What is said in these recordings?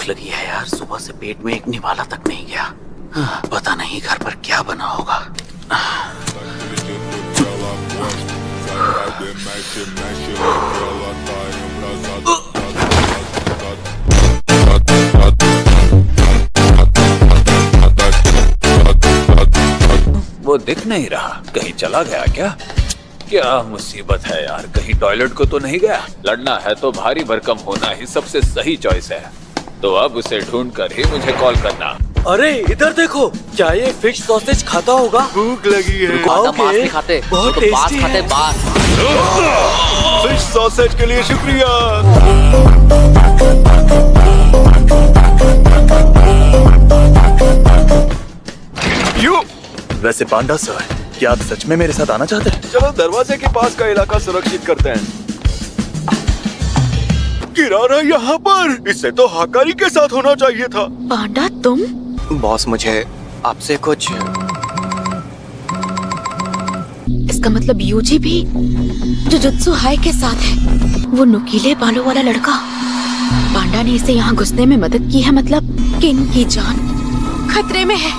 लगी है यार, सुबह से पेट में एक निवाला तक नहीं गया। पता नहीं घर पर क्या बना होगा। वो दिख नहीं रहा, कहीं चला गया क्या? क्या मुसीबत है यार, कहीं टॉयलेट को तो नहीं गया? लड़ना है तो भारी भरकम होना ही सबसे सही चॉइस है, तो अब उसे ढूंढ कर ही मुझे कॉल करना। अरे इधर देखो, क्या ये फिश सॉसेज खाता होगा? भूख लगी है। मांस नहीं खाते, बहुत तो टेस्टी बास खाते, है। बास। फिश सॉसेज के लिए शुक्रिया। वैसे पांडा सर, क्या आप सच में मेरे साथ आना चाहते हैं? चलो दरवाजे के पास का इलाका सुरक्षित करते हैं। किराना यहाँ पर, इससे तो हाकारी के साथ होना चाहिए था। पांडा तुम? बॉस, मुझे आपसे कुछ। इसका मतलब यूजी भी जुजुत्सु हाय के साथ है। वो नुकीले बालों वाला लड़का। पांडा ने इसे यहाँ घुसने में मदद की है, मतलब कि इनकी जान खतरे में है।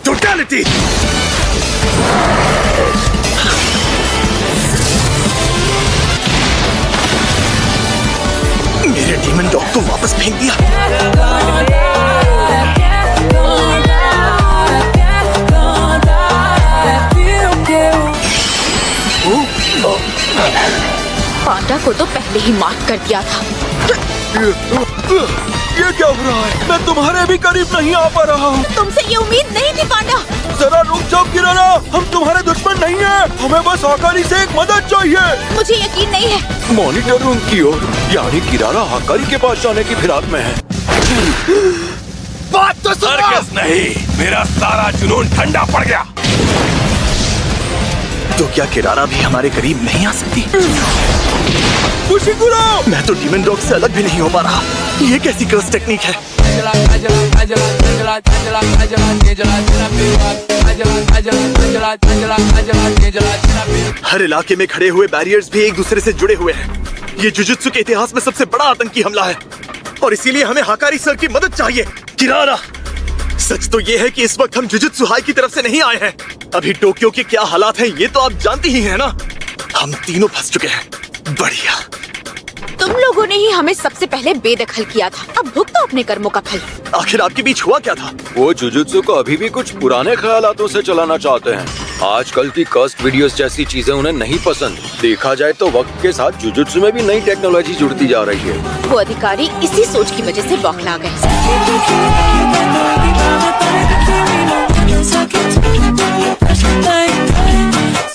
टोटलिटी! मेरे डीमन डॉग को वापस फेंक दिया। पांडा को तो पहले ही मार्क कर दिया था। ये क्या हो रहा है? मैं तुम्हारे भी करीब नहीं आ पा रहा हूँ। तुमसे ये उम्मीद नहीं थी पांडा। जरा रुक जाओ किराना, हम तुम्हारे दुश्मन नहीं हैं। हमें बस हाकारी से एक मदद चाहिए। मुझे यकीन नहीं है। मॉनिटर रूम की ओर, यानी किराना हाकारी के पास जाने की फिराक में है। बात तो सर्कस नहीं, मेरा सारा जुनून ठंडा पड़ गया। तो क्या किराना भी हमारे करीब नहीं आ सकती? मैं तो डीमन डॉग से अलग भी नहीं हो पा रहा। ये कैसी कर्स टेक्निक है? हर इलाके में खड़े हुए बैरियर्स भी एक दूसरे से जुड़े हुए हैं। ये जुजुत्सु के इतिहास में सबसे बड़ा आतंकी हमला है, और इसीलिए हमें हाकारी सर की मदद चाहिए। किराना, सच तो ये है कि इस वक्त हम जुजुत्सु हाई की तरफ से नहीं आए हैं। अभी टोक्यो के क्या हालात हैं ये तो आप जानती ही हैं ना। हम तीनों फंस चुके हैं। बढ़िया, तुम लोगों ने ही हमें सबसे पहले बेदखल किया था। अब भुगतो अपने कर्मों का फल। आखिर आपके बीच हुआ क्या था? वो जुजुत्सु को अभी भी कुछ पुराने ख्यालातों से चलाना चाहते हैं। आजकल की कस्ट वीडियोस जैसी चीजें उन्हें नहीं पसंद। देखा जाए तो वक्त के साथ जुजुत्सु में भी नई टेक्नोलॉजी जुड़ती जा रही है। वो अधिकारी इसी सोच की वजह से बौखला गए।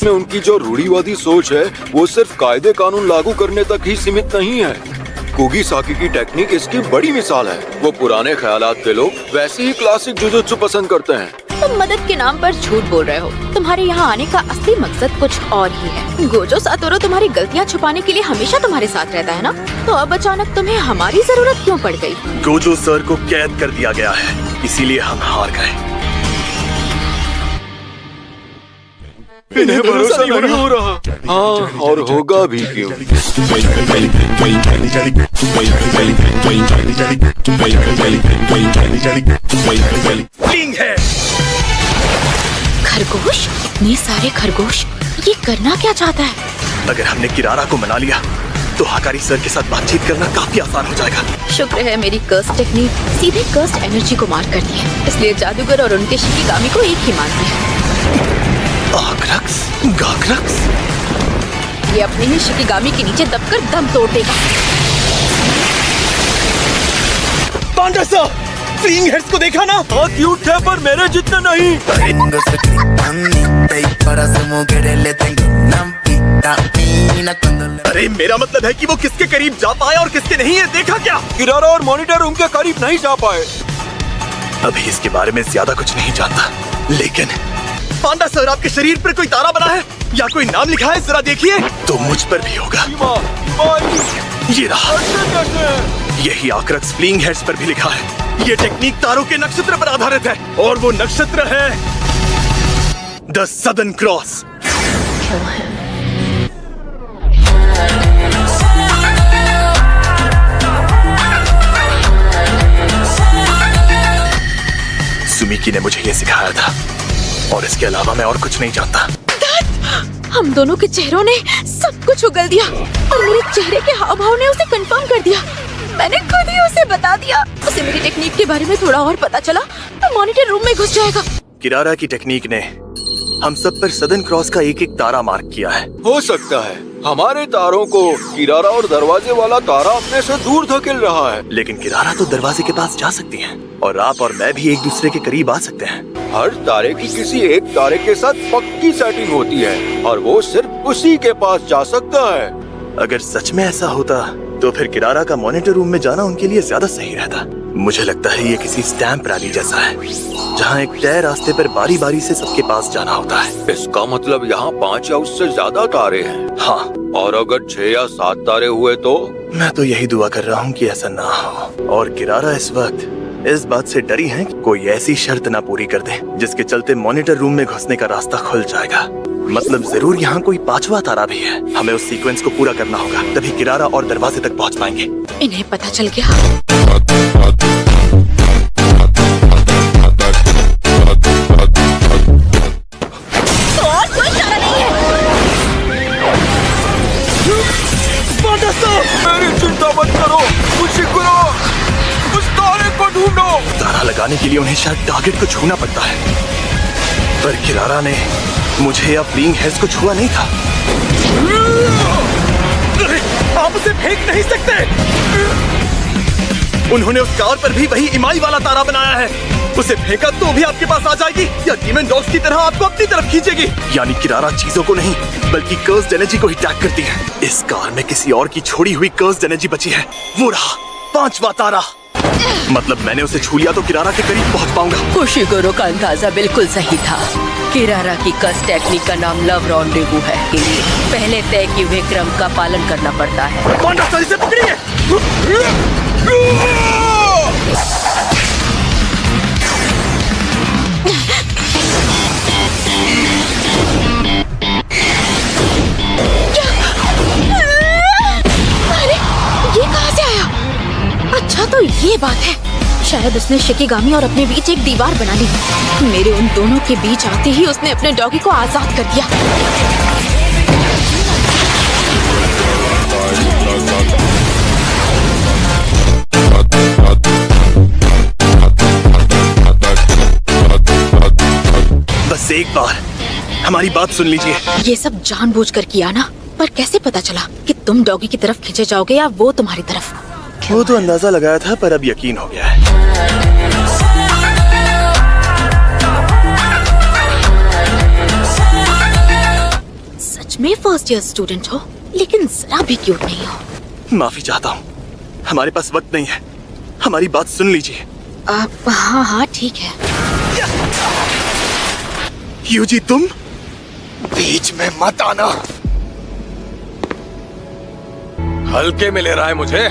में उनकी जो रूढ़िवादी सोच है वो सिर्फ कायदे कानून लागू करने तक ही सीमित नहीं है। कुगिसाकी की टेक्निक इसकी बड़ी मिसाल है। वो पुराने ख्यालात के लोग वैसे ही क्लासिक जुजुत्सु पसंद करते हैं। तुम मदद के नाम पर झूठ बोल रहे हो। तुम्हारे यहाँ आने का असली मकसद कुछ और ही है। गोजो सातोरो तुम्हारी गलतियाँ छुपाने के लिए हमेशा तुम्हारे साथ रहता है ना, तो अब अचानक तुम्हें हमारी जरूरत क्यों पड़ गई? गोजो सर को कैद कर दिया गया है, इसीलिए हम हार गए। इन्हें भरोसा नहीं हो रहा। हाँ, और होगा भी क्यों? फ्लिंग है। खरगोश? इतने सारे खरगोश, ये करना क्या चाहता है? अगर हमने किरारा को मना लिया तो हाकारी सर के साथ बातचीत करना काफी आसान हो जाएगा। शुक्र है मेरी कर्स्ट टेक्निक सीधे कर्स्ट एनर्जी को मार करती है, इसलिए जादूगर और उनके शिकिगामी को एक ही मानती है। आक्रक्स, गाक्रक्स। ये अपने ही शिकिगामी के नीचे दबकर दम तोड़ देगा। पांडा सर, फ्लिंग हेड्स को देखा ना? हाँ, क्यूट थे पर मेरे जितने नहीं। अरे मेरा मतलब है कि वो किसके करीब जा पाए और किसके नहीं है, देखा क्या? किरारा और मॉनिटर उनके करीब नहीं जा पाए। अभी इसके बारे में ज्यादा कुछ नहीं जानता, लेकिन पांडा सर, आपके शरीर पर कोई तारा बना है या कोई नाम लिखा है, जरा देखिए। तो मुझ पर भी होगा। ये रहा। यही आक्रक्स फ्लिंग हेड्स पर भी लिखा है। ये टेक्निक तारों के नक्षत्र पर आधारित है, और वो नक्षत्र है द सदर्न क्रॉस। मिकी ने मुझे ये सिखाया था, और इसके अलावा मैं और कुछ नहीं जानता। हम दोनों के चेहरों ने सब कुछ उगल दिया और मेरे चेहरे के हाव भाव ने उसे कंफर्म कर दिया। मैंने खुद ही उसे बता दिया। उसे मेरी टेक्निक के बारे में थोड़ा और पता चला तो मॉनिटर रूम में घुस जाएगा। किरारा की टेक्निक ने हम सब पर सदर्न क्रॉस का एक एक तारा मार्क किया है। हो सकता है हमारे तारों को किरारा और दरवाजे वाला तारा अपने से दूर धकेल रहा है। लेकिन किरारा तो दरवाजे के पास जा सकती है, और आप और मैं भी एक दूसरे के करीब आ सकते हैं। हर तारे की किसी एक तारे के साथ पक्की सेटिंग होती है और वो सिर्फ उसी के पास जा सकता है। अगर सच में ऐसा होता तो फिर किरारा का मॉनिटर रूम में जाना उनके लिए ज्यादा सही रहता। मुझे लगता है ये किसी स्टैम्प रैली जैसा है, जहाँ एक तय रास्ते पर बारी बारी से सबके पास जाना होता है। इसका मतलब यहाँ 5 या उससे ज्यादा तारे हैं। हाँ, और अगर 6 या 7 तारे हुए तो? मैं तो यही दुआ कर रहा हूँ कि ऐसा ना हो। और किरारा इस वक्त इस बात से डरी है कि कोई ऐसी शर्त ना पूरी कर दे जिसके चलते मॉनिटर रूम में घुसने का रास्ता खुल जाएगा। मतलब जरूर यहाँ कोई 5वां तारा भी है। हमें उस सीक्वेंस को पूरा करना होगा, तभी किरारा और दरवाजे तक पहुँच पाएंगे। इन्हें पता चल गया। मेरी चिंता मत करो, मुझे करो, उस तारे को ढूंढो। तारा लगाने के लिए उन्हें शायद टारगेट को छूना पड़ता है, पर किरारा ने मुझे या फ्लीइंग हेड्स को छुआ नहीं था। आप उसे फेंक नहीं सकते। उन्होंने उस कार पर भी वही इमाई वाला तारा बनाया है। उसे फेंका तो भी आपके पास आ जाएगी या डीमन डॉग्स की तरह आपको अपनी तरफ खींचेगी। यानी किरारा चीजों को नहीं बल्कि कर्स्ड एनर्जी को ही टैग करती है। इस कार में किसी और की छोड़ी हुई कर्स्ड एनर्जी बची है। वो रहा 5वां तारा। मतलब मैंने उसे छू लिया तो किरारा के करीब पहुंच पाऊंगा। कुशिगुरु का अंदाजा बिल्कुल सही था। किरारा की कस टेक्निक का नाम लव रॉन्डेवू है। पहले तय किए हुए क्रम का पालन करना पड़ता है। पांडा सर इसे पकड़िए। अरे ये कहाँ से आया? अच्छा तो ये बात है, शायद उसने शिकिगामी और अपने बीच एक दीवार बना ली। मेरे उन दोनों के बीच आते ही उसने अपने डॉगी को आजाद कर दिया। बस एक बार हमारी बात सुन लीजिए। ये सब जानबूझकर किया ना, पर कैसे पता चला कि तुम डॉगी की तरफ खींचे जाओगे या वो तुम्हारी तरफ? वो तो अंदाजा लगाया था, पर अब यकीन हो गया है। सच में फर्स्ट ईयर स्टूडेंट हो, लेकिन जरा भी क्यूट नहीं हो। माफी चाहता हूँ, हमारे पास वक्त नहीं है। हमारी बात सुन लीजिए। हाँ हाँ ठीक है। यूजी तुम बीच में मत आना। हल्के में ले रहा है मुझे।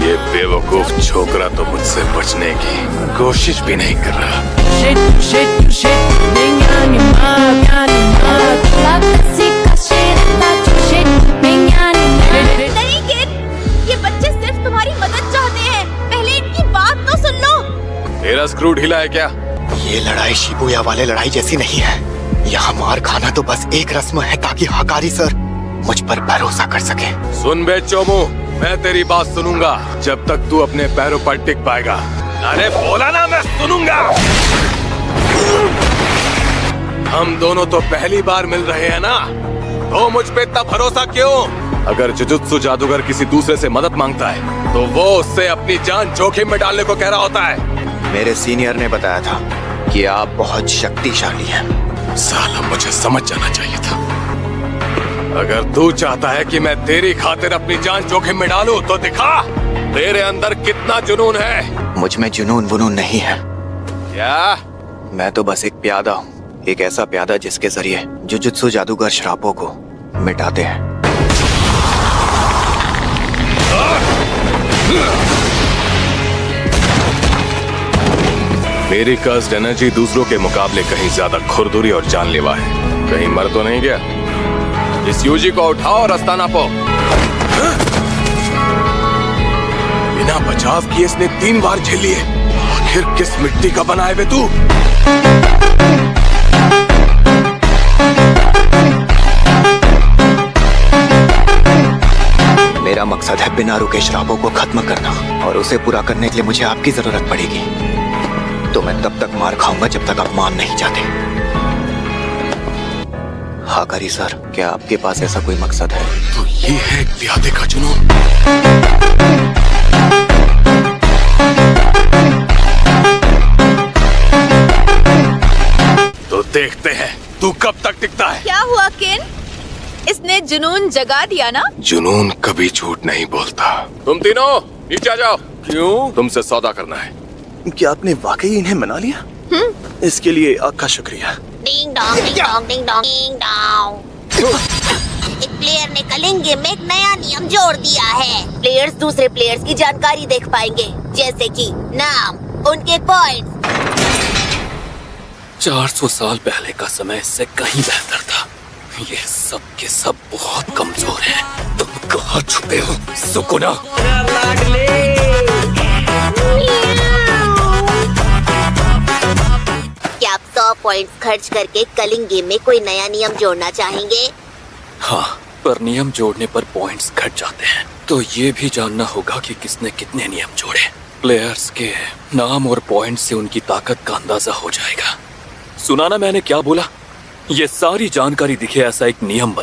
ये बेवकूफ छोकरा तो मुझसे बचने की कोशिश भी नहीं कर रहा। नहीं किड, ये बच्चे सिर्फ तुम्हारी मदद चाहते हैं। पहले इनकी बात तो सुन लो। तेरा स्क्रू ढीला है क्या? ये लड़ाई शिबुया वाले लड़ाई जैसी नहीं है। यहाँ मार खाना तो बस एक रस्म है ताकि हकारी सर मुझ पर भरोसा कर सके। सुन बे चोमू, मैं तेरी बात सुनूंगा जब तक तू अपने पैरों पर टिक पाएगा। अरे बोला ना, मैं सुनूंगा। हम दोनों तो पहली बार मिल रहे हैं ना, तो मुझ पे इतना भरोसा क्यों? अगर जुजुत्सु जादूगर किसी दूसरे से मदद मांगता है तो वो उससे अपनी जान जोखिम में डालने को कह रहा होता है। मेरे सीनियर ने बताया था कि आप बहुत शक्तिशाली हैं। साला मुझे समझ जाना चाहिए था। अगर तू चाहता है कि मैं तेरी खातिर अपनी जान जोखिम में डालूं तो दिखा तेरे अंदर कितना जुनून है। मुझ में जुनून वुनून नहीं है। क्या? मैं तो बस एक प्यादा हूँ, एक ऐसा प्यादा जिसके जरिए जुजुत्सु जादूगर श्रापों को मिटाते हैं। मेरी कर्स्ड एनर्जी दूसरों के मुकाबले कहीं ज्यादा खुरदुरी और जानलेवा है। कहीं मर तो नहीं गया? इस यूजी को उठाओ और अस्ताना पो। बिना बचाव किए इसने 3 बार झेल लिए। आखिर किस मिट्टी का बना है बे तू? मेरा मकसद है बिना रुके शराबों को खत्म करना, और उसे पूरा करने के लिए मुझे आपकी जरूरत पड़ेगी। तो मैं तब तक मार खाऊंगा जब तक आप मान नहीं जाते। हाँ करी सर, क्या आपके पास ऐसा कोई मकसद है? तो ये है प्यादे का जुनून। तो देखते हैं तू कब तक टिकता है। क्या हुआ किन? इसने जुनून जगा दिया ना? जुनून कभी झूठ नहीं बोलता। तुम तीनों नीचे आ जाओ। क्यों? तुमसे सौदा करना है। क्या आपने वाकई इन्हें मना लिया? इसके लिए आपका शुक्रिया। Ding dong ding dong ding dong ding dong. एक प्लेयर ने कलिंग गेम में एक नया नियम जोड़ दिया है। प्लेयर्स दूसरे प्लेयर्स की जानकारी देख पाएंगे, जैसे कि नाम, उनके पॉइंट्स। 400 साल पहले का समय इससे कहीं बेहतर था। ये सब के सब बहुत कमजोर हैं। तुम कहाँ छुपे हो सुकुना? क्या आप 100 पॉइंट्स खर्च करके कलिंग गेम में कोई नया नियम जोड़ना चाहेंगे? हाँ, पर नियम जोड़ने पर पॉइंट्स घट जाते हैं। तो ये भी जानना होगा कि किसने कितने नियम जोड़े। प्लेयर्स के नाम और पॉइंट से उनकी ताकत का अंदाजा हो जाएगा। सुना ना मैंने क्या बोला? ये सारी जानकारी दिखे ऐसा एक नियम बना।